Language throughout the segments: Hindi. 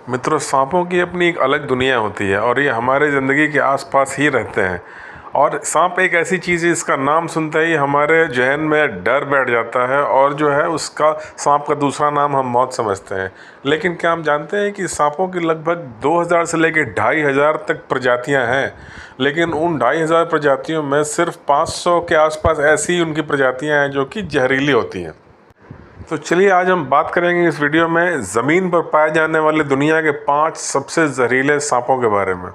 मित्रों, सांपों की अपनी एक अलग दुनिया होती है और ये हमारे ज़िंदगी के आसपास ही रहते हैं। और सांप एक ऐसी चीज़ है, इसका नाम सुनते ही हमारे जहन में डर बैठ जाता है और जो है उसका सांप का दूसरा नाम हम मौत समझते हैं। लेकिन क्या हम जानते हैं कि सांपों की लगभग 2000 से लेकर 2500 तक प्रजातियां हैं। लेकिन उन 2500 प्रजातियों में सिर्फ 500 के आसपास ऐसी उनकी प्रजातियां हैं जो कि जहरीली होती हैं। तो चलिए आज हम बात करेंगे इस वीडियो में ज़मीन पर पाए जाने वाले दुनिया के 5 सबसे जहरीले सांपों के बारे में।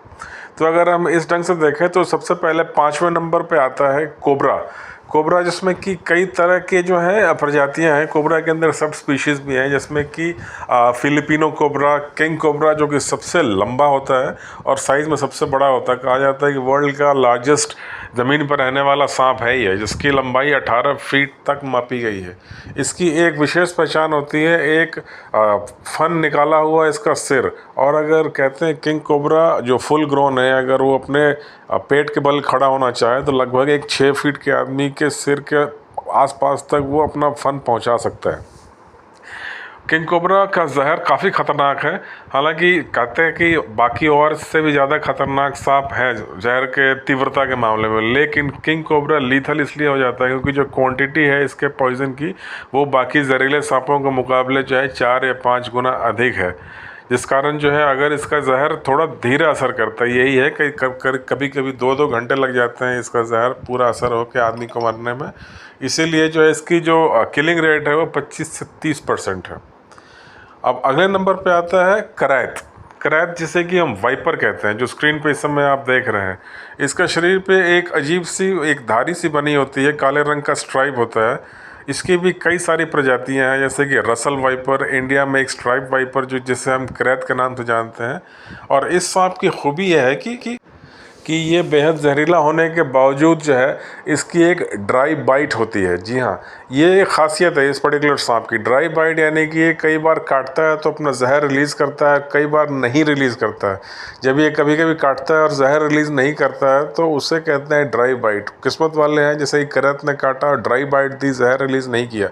तो अगर हम इस ढंग से देखें तो सबसे पहले 5वें नंबर पे आता है कोबरा। कोबरा जिसमें कि कई तरह के जो है प्रजातियां हैं। कोबरा के अंदर सब स्पीशीज़ भी हैं, जिसमें कि फिलिपिनो कोबरा, किंग कोबरा जो कि सबसे लंबा होता है और साइज़ में सबसे बड़ा होता है। कहा जाता है कि वर्ल्ड का लार्जेस्ट ज़मीन पर रहने वाला सांप है ही है, जिसकी लंबाई 18 फीट तक मापी गई है। इसकी एक विशेष पहचान होती है, एक फन निकाला हुआ इसका सिर। और अगर कहते हैं किंग कोबरा जो फुल ग्रोन है, अगर वो अपने पेट के बल खड़ा होना चाहे तो लगभग एक 6 फीट के आदमी के सिर के आसपास तक वो अपना फन पहुंचा सकता है। किंग कोबरा का जहर काफ़ी ख़तरनाक है। हालांकि कहते हैं कि बाकी और से भी ज़्यादा खतरनाक सांप हैं जहर के तीव्रता के मामले में, लेकिन किंग कोबरा लीथल इसलिए हो जाता है क्योंकि जो क्वांटिटी है इसके पॉइजन की वो बाकी जहरीले सांपों के मुकाबले जो है 4 या 5 गुना अधिक है। जिस कारण जो है अगर इसका जहर थोड़ा धीरे असर करता है, यही है कि कभी कभी 2-2 घंटे लग जाते हैं इसका जहर पूरा असर होकर आदमी को मरने में। इसीलिए जो है इसकी जो किलिंग रेट है वो 25 से 30% है। अब अगले नंबर पे आता है करैत। करैत जिसे कि हम वाइपर कहते हैं, जो स्क्रीन पे इस समय आप देख रहे हैं। इसका शरीर पे एक अजीब सी एक धारी सी बनी होती है, काले रंग का स्ट्राइप होता है। इसकी भी कई सारी प्रजातियां हैं, जैसे कि रसल वाइपर, इंडिया में एक स्ट्राइप वाइपर जो जिसे हम करैत के नाम से जानते हैं। और इस सांप की खूबी यह है कि ये बेहद जहरीला होने के बावजूद जो है इसकी एक ड्राई बाइट होती है। जी हाँ, ये एक खासियत है इस पर्टिकुलर सांप की, ड्राई बाइट, यानी कि ये कई बार काटता है तो अपना जहर रिलीज़ करता है, कई बार नहीं रिलीज़ करता है। जब ये कभी कभी काटता है और जहर रिलीज़ नहीं करता है तो उसे कहते हैं ड्राई बाइट। किस्मत वाले हैं जैसे ही करैत ने काटा और ड्राई बाइट दी, जहर रिलीज़ नहीं किया,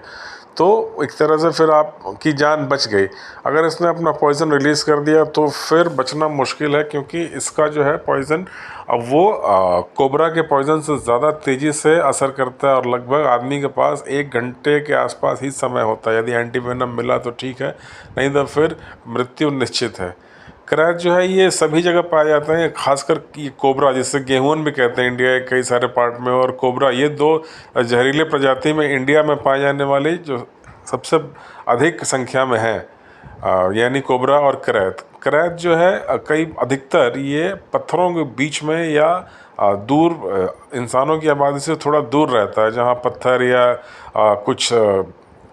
तो एक तरह से फिर आपकी जान बच गई। अगर इसने अपना पॉइज़न रिलीज़ कर दिया तो फिर बचना मुश्किल है, क्योंकि इसका जो है पॉइज़न अब वो कोबरा के पॉइज़न से ज़्यादा तेज़ी से असर करता है और लगभग आदमी के पास 1 घंटे के आसपास ही समय होता है। यदि एंटीवेनम मिला तो ठीक है, नहीं तो फिर मृत्यु निश्चित है। करैत जो है ये सभी जगह पाए जाते हैं, खासकर ये कोबरा जिससे गेहून भी कहते हैं इंडिया के कई सारे पार्ट में, और कोबरा, ये 2 जहरीले प्रजाति में इंडिया में पाए जाने वाली जो सबसे अधिक संख्या में है, यानी कोबरा और करैत। करैत जो है कई अधिकतर ये पत्थरों के बीच में या दूर इंसानों की आबादी से थोड़ा दूर रहता है, जहाँ पत्थर या कुछ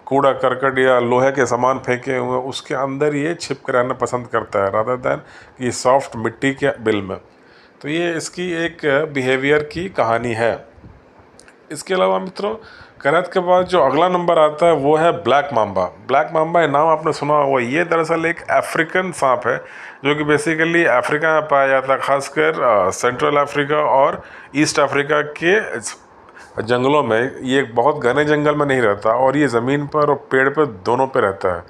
कूड़ा करकट या लोहे के सामान फेंके हुए उसके अंदर ये छिप कर रहना पसंद करता है, रादर दैन कि सॉफ्ट मिट्टी के बिल में। तो ये इसकी एक बिहेवियर की कहानी है। इसके अलावा मित्रों, करैत के बाद जो अगला नंबर आता है वो है ब्लैक मांबा। ब्लैक मांबा ये नाम आपने सुना होगा। ये दरअसल एक अफ्रीकन सांप है जो कि बेसिकली अफ्रीका में पाया जाता है, खासकर सेंट्रल अफ्रीका और ईस्ट अफ्रीका के जंगलों में। ये बहुत घने जंगल में नहीं रहता और ये ज़मीन पर और पेड़ पर दोनों पे रहता है।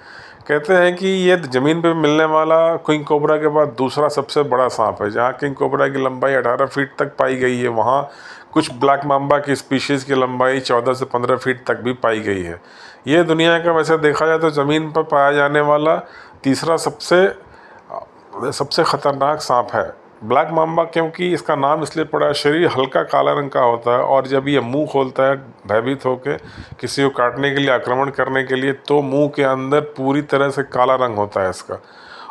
कहते हैं कि ये ज़मीन पे मिलने वाला किंग कोबरा के बाद दूसरा सबसे बड़ा सांप है। जहाँ किंग कोबरा की लंबाई 18 फीट तक पाई गई है, वहाँ कुछ ब्लैक मांबा की स्पीशीज़ की लंबाई 14 से 15 फीट तक भी पाई गई है। ये दुनिया का वैसे देखा जाए तो ज़मीन पर पाया जाने वाला तीसरा सबसे ख़तरनाक सांप है ब्लैक मांबा, क्योंकि इसका नाम इसलिए पड़ा है, शरीर हल्का काला रंग का होता है और जब ये मुंह खोलता है भयभीत होकर किसी को काटने के लिए, आक्रमण करने के लिए, तो मुंह के अंदर पूरी तरह से काला रंग होता है इसका।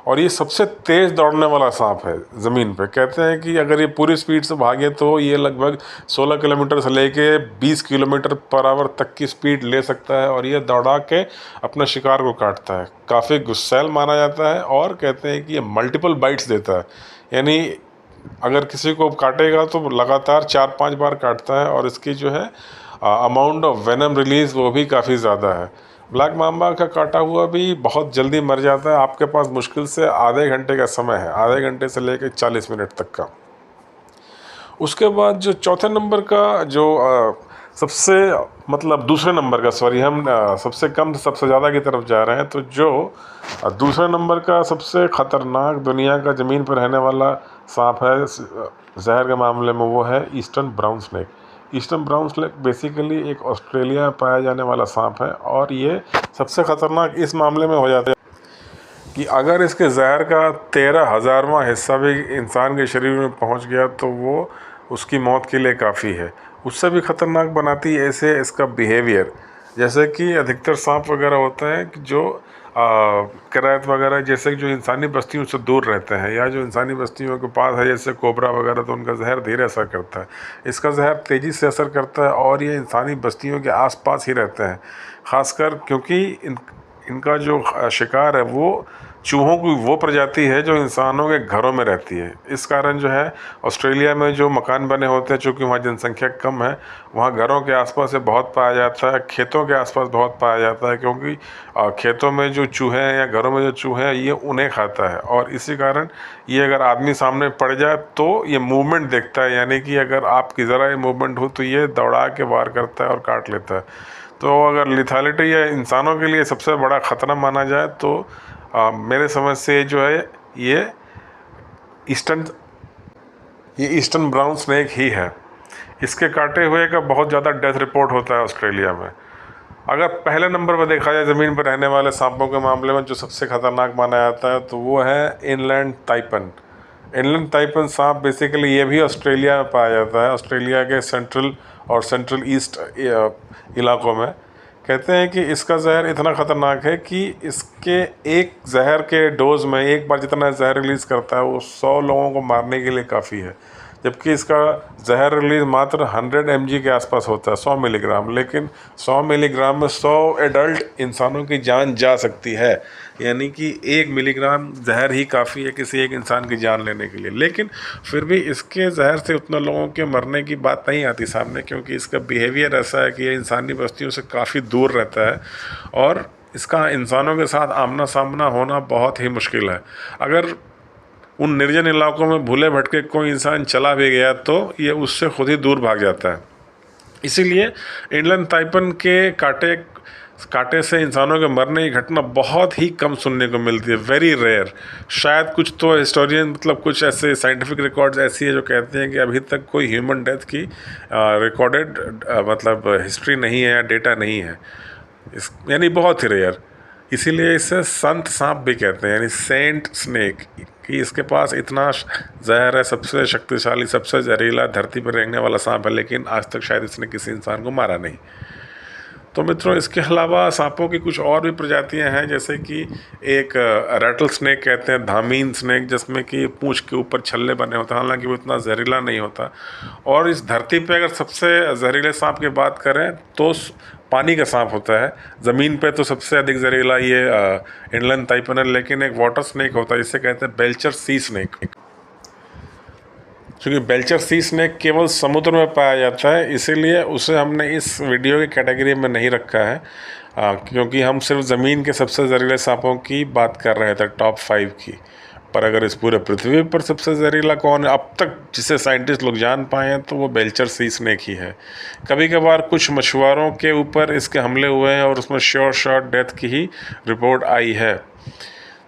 और ये सबसे तेज़ दौड़ने वाला सांप है ज़मीन पे। कहते हैं कि अगर ये पूरी स्पीड से भागे तो ये लगभग 16 किलोमीटर से लेके 20 किलोमीटर पर आवर तक की स्पीड ले सकता है और ये दौड़ा के अपने शिकार को काटता है। काफ़ी गुस्सैल माना जाता है और कहते हैं कि ये मल्टीपल बाइट्स देता है, यानी अगर किसी को काटेगा तो लगातार 4-5 बार काटता है और इसकी जो है अमाउंट ऑफ वेनम रिलीज़ वो भी काफ़ी ज़्यादा है। ब्लैक मांबा का काटा हुआ भी बहुत जल्दी मर जाता है। आपके पास मुश्किल से आधे घंटे का समय है, आधे घंटे से लेकर 40 मिनट तक का। उसके बाद जो चौथे नंबर का जो सबसे मतलब दूसरे नंबर का, सॉरी, हम सबसे कम से सबसे ज़्यादा की तरफ जा रहे हैं। तो जो दूसरे नंबर का सबसे ख़तरनाक दुनिया का ज़मीन पर रहने वाला सांप है जहर के मामले में, वो है eastern brown snake. Eastern brown snake basically एक ऑस्ट्रेलिया में पाया जाने वाला सांप है, और ये सबसे ख़तरनाक इस मामले में हो जाता है कि अगर इसके जहर का 13,000वां हिस्सा भी इंसान के शरीर में पहुंच गया तो वो उसकी मौत के लिए काफ़ी है। उससे भी ख़तरनाक बनाती है ऐसे इसका बिहेवियर, जैसे कि अधिकतर सांप वगैरह होते हैं कि जो करैत वगैरह जैसे जो इंसानी बस्तियों से दूर रहते हैं, या जो इंसानी बस्तियों के पास है जैसे कोबरा वगैरह, तो उनका जहर धीरे असर करता है। इसका जहर तेज़ी से असर करता है और ये इंसानी बस्तियों के आसपास ही रहते हैं, ख़ासकर क्योंकि इनका जो शिकार है वो चूहों की वो प्रजाति है जो इंसानों के घरों में रहती है। इस कारण जो है ऑस्ट्रेलिया में जो मकान बने होते हैं, चूँकि वहाँ जनसंख्या कम है, वहाँ घरों के आसपास से बहुत पाया जाता है, खेतों के आसपास बहुत पाया जाता है, क्योंकि खेतों में जो चूहे हैं या घरों में जो चूहे हैं ये उन्हें खाता है। और इसी कारण ये अगर आदमी सामने पड़ जाए तो ये मूवमेंट देखता है, यानी कि अगर आपकी ज़रा ये मूवमेंट हो तो ये दौड़ा के वार करता है और काट लेता है। तो अगर लिथैलिटी या इंसानों के लिए सबसे बड़ा ख़तरा माना जाए तो मेरे समझ से जो है ये ईस्टर्न ईस्टर्न ब्राउन स्नेक ही है। इसके काटे हुए का बहुत ज़्यादा डेथ रिपोर्ट होता है ऑस्ट्रेलिया में। अगर पहले नंबर पर देखा जाए ज़मीन पर रहने वाले सांपों के मामले में जो सबसे ख़तरनाक माना जाता है तो वो है इनलैंड ताइपन। इनलैंड ताइपन सांप बेसिकली ये भी ऑस्ट्रेलिया में पाया जाता है, ऑस्ट्रेलिया के सेंट्रल और सेंट्रल ईस्ट इलाकों में। कहते हैं कि इसका जहर इतना ख़तरनाक है कि इसके एक जहर के डोज में एक बार जितना जहर रिलीज़ करता है वो 100 लोगों को मारने के लिए काफ़ी है, जबकि इसका जहर रिलीज़ मात्र 100 mg के आसपास होता है, 100 मिलीग्राम। लेकिन 100 मिलीग्राम में 100 एडल्ट इंसानों की जान जा सकती है, यानी कि 1 मिलीग्राम जहर ही काफ़ी है किसी एक इंसान की जान लेने के लिए। लेकिन फिर भी इसके जहर से उतना लोगों के मरने की बात नहीं आती सामने, क्योंकि इसका बिहेवियर ऐसा है कि ये इंसानी बस्तियों से काफ़ी दूर रहता है और इसका इंसानों के साथ आमना सामना होना बहुत ही मुश्किल है। अगर उन निर्जन इलाकों में भूले भटके कोई इंसान चला भी गया तो ये उससे खुद ही दूर भाग जाता है। इसीलिए इनलैंड ताइपन के काटे से इंसानों के मरने की घटना बहुत ही कम सुनने को मिलती है, वेरी रेयर। शायद कुछ तो हिस्टोरियन मतलब कुछ ऐसे साइंटिफिक रिकॉर्ड्स ऐसी है जो कहते हैं कि अभी तक कोई ह्यूमन डेथ की रिकॉर्डेड मतलब हिस्ट्री नहीं है या डेटा नहीं है, यानी बहुत ही रेयर। इसीलिए इसे संत सांप भी कहते हैं, यानी सेंट स्नेक, कि इसके पास इतना जहर है, सबसे शक्तिशाली सबसे जहरीला धरती पर रेंगने वाला सांप है, लेकिन आज तक शायद इसने किसी इंसान को मारा नहीं। तो मित्रों, इसके अलावा सांपों की कुछ और भी प्रजातियां हैं, जैसे कि एक रैटल स्नेक कहते हैं, धामीन स्नेक, जिसमें कि पूंछ के ऊपर छल्ले बने होते हैं, हालांकि वो इतना जहरीला नहीं होता। और इस धरती पे अगर सबसे जहरीले सांप की बात करें तो पानी का सांप होता है। ज़मीन पे तो सबसे अधिक जहरीला ये इनलैंड ताइपन है, लेकिन एक वाटर स्नेक होता है जिसे कहते हैं बेल्चर सी स्नेक। क्योंकि बेल्चर सी स्नेक केवल समुद्र में पाया जाता है, इसीलिए उसे हमने इस वीडियो की कैटेगरी में नहीं रखा है, क्योंकि हम सिर्फ ज़मीन के सबसे जहरीले सांपों की बात कर रहे थे, टॉप 5 की। पर अगर इस पूरे पृथ्वी पर सबसे जहरीला कौन है अब तक जिसे साइंटिस्ट लोग जान पाए हैं, तो वो बेल्चर सी स्नेक ही है। कभी कभार कुछ मछुआरों के ऊपर इसके हमले हुए हैं और उसमें शॉर्ट डेथ की ही रिपोर्ट आई है।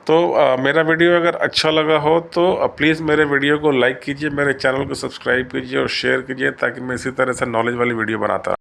तो मेरा वीडियो अगर अच्छा लगा हो तो प्लीज़ मेरे वीडियो को लाइक कीजिए, मेरे चैनल को सब्सक्राइब कीजिए और शेयर कीजिए, ताकि मैं इसी तरह से नॉलेज वाली वीडियो बनाता